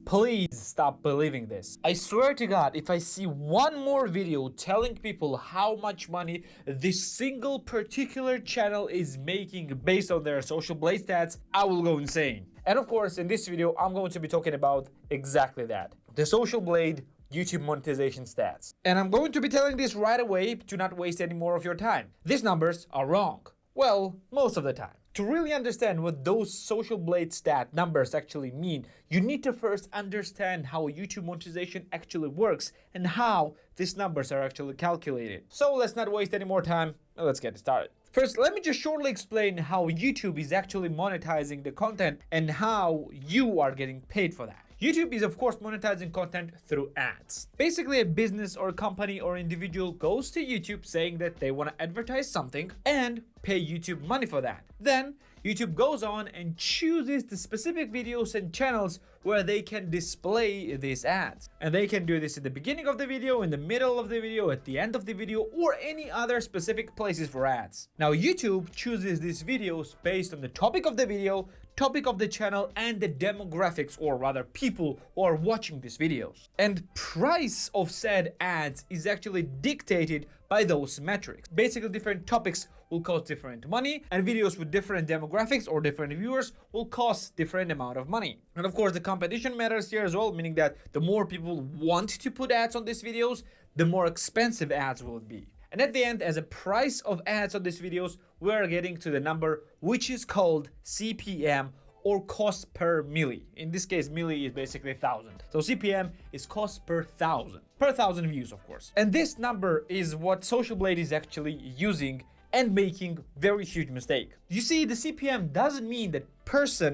please stop believing this. I swear to God, if I see one more video telling people how much money this single particular channel is making based on their SocialBlade stats, I will go insane. And of course, in this video, I'm going to be talking about exactly that. The SocialBlade YouTube monetization stats. And I'm going to be telling this right away to not waste any more of your time. These numbers are wrong. Well, most of the time. To really understand what those SocialBlade stat numbers actually mean, you need to first understand how YouTube monetization actually works and how these numbers are actually calculated. So let's not waste any more time, let's get started. First, let me just shortly explain how YouTube is actually monetizing the content and how you are getting paid for that. YouTube is of course monetizing content through ads. Basically, a business or a company or individual goes to YouTube saying that they want to advertise something and pay YouTube money for that. Then YouTube goes on and chooses the specific videos and channels where they can display these ads. And they can do this in the beginning of the video, in the middle of the video, at the end of the video, or any other specific places for ads. Now YouTube chooses these videos based on the topic of the video, topic of the channel, and the demographics, or rather people who are watching these videos. And price of said ads is actually dictated by those metrics. Basically, different topics will cost different money, and videos with different demographics or different viewers will cost different amount of money. And of course, the competition matters here as well, meaning that the more people want to put ads on these videos, the more expensive ads will be. And at the end, as a price of ads on these videos, we are getting to the number which is called CPM, or cost per milli. In this case, milli is basically 1,000. So CPM is cost per 1,000 views, of course. And this number is what SocialBlade is actually using and making very huge mistake. You see, the CPM doesn't mean that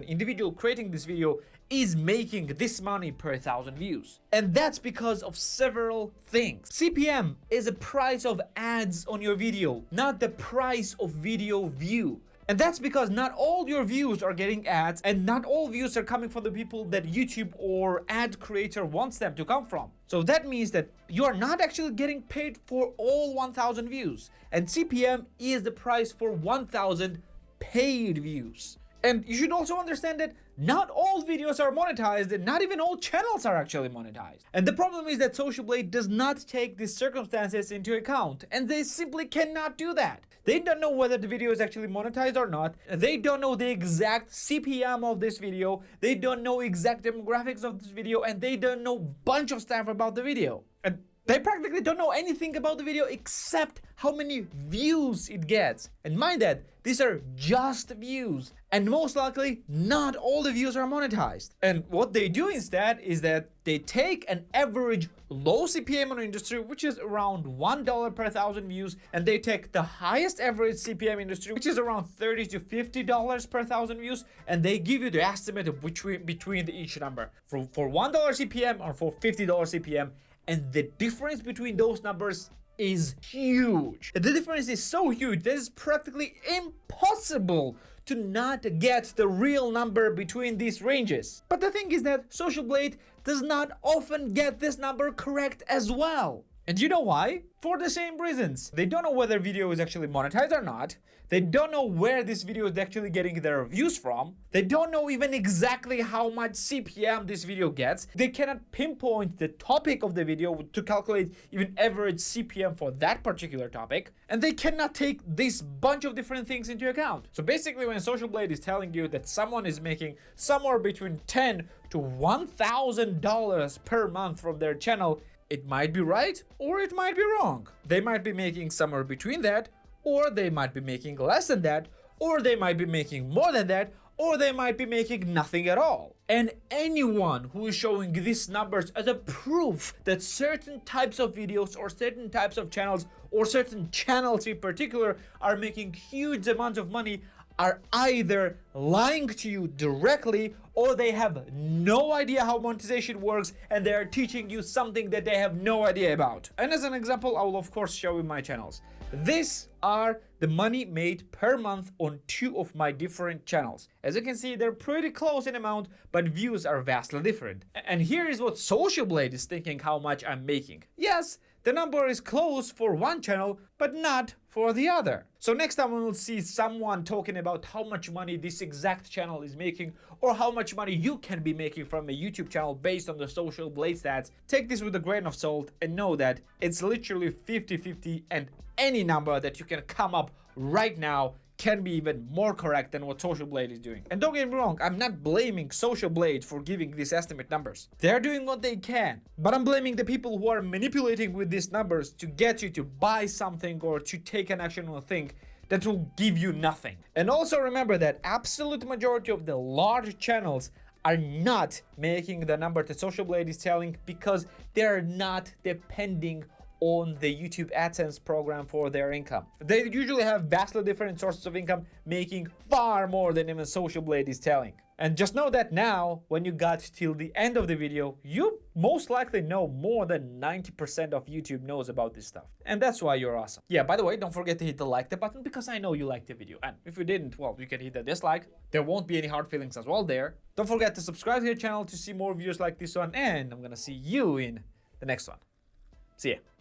individual creating this video is making this money per 1,000 views. And that's because of several things. CPM is a price of ads on your video, not the price of video view. And that's because not all your views are getting ads, and not all views are coming from the people that YouTube or ad creator wants them to come from. So that means that you are not actually getting paid for all 1,000 views. And CPM is the price for 1,000 paid views. And you should also understand that not all videos are monetized, and not even all channels are actually monetized. And the problem is that SocialBlade does not take these circumstances into account, and they simply cannot do that. They don't know whether the video is actually monetized or not. They don't know the exact CPM of this video. They don't know exact demographics of this video, and they don't know a bunch of stuff about the video. And they practically don't know anything about the video except how many views it gets. And mind that, these are just views, and most likely not all the views are monetized. And what they do instead is that they take an average low CPM on the industry, which is around $1 per 1,000 views, and they take the highest average CPM industry, which is around $30 to $50 per 1,000 views, and they give you the estimate of between each number for $1 CPM or for $50 CPM. And the difference between those numbers is huge. The difference is so huge that it's practically impossible to not get the real number between these ranges. But the thing is that SocialBlade does not often get this number correct as well. And you know why? For the same reasons. They don't know whether video is actually monetized or not. They don't know where this video is actually getting their views from. They don't know even exactly how much CPM this video gets. They cannot pinpoint the topic of the video to calculate even average CPM for that particular topic. And they cannot take this bunch of different things into account. So basically, when SocialBlade is telling you that someone is making somewhere between $10 to $1,000 per month from their channel, it might be right or it might be wrong. They might be making somewhere between that, or they might be making less than that, or they might be making more than that, or they might be making nothing at all. And anyone who is showing these numbers as a proof that certain types of videos or certain types of channels or certain channels in particular are making huge amounts of money are either lying to you directly, or they have no idea how monetization works and they are teaching you something that they have no idea about. And as an example, I will of course show you my channels. These are the money made per month on 2 of my different channels. As you can see, they're pretty close in amount, but views are vastly different. And here is what SocialBlade is thinking how much I'm making. Yes, the number is close for one channel, but not for the other. So next time we will see someone talking about how much money this exact channel is making, or how much money you can be making from a YouTube channel based on the SocialBlade stats, take this with a grain of salt and know that it's literally 50-50, and any number that you can come up right now can be even more correct than what SocialBlade is doing. And don't get me wrong, I'm not blaming SocialBlade for giving these estimate numbers. They're doing what they can, but I'm blaming the people who are manipulating with these numbers to get you to buy something or to take an action on a thing that will give you nothing. And also remember that absolute majority of the large channels are not making the number that SocialBlade is telling because they're not depending on the YouTube AdSense program for their income. They usually have vastly different sources of income, making far more than even SocialBlade is telling. And just know that now, when you got till the end of the video, you most likely know more than 90% of YouTube knows about this stuff. And that's why you're awesome. Yeah, by the way, don't forget to hit the like the button because I know you liked the video. And if you didn't, well, you can hit the dislike. There won't be any hard feelings as well there. Don't forget to subscribe to the channel to see more videos like this one. And I'm gonna see you in the next one. See ya.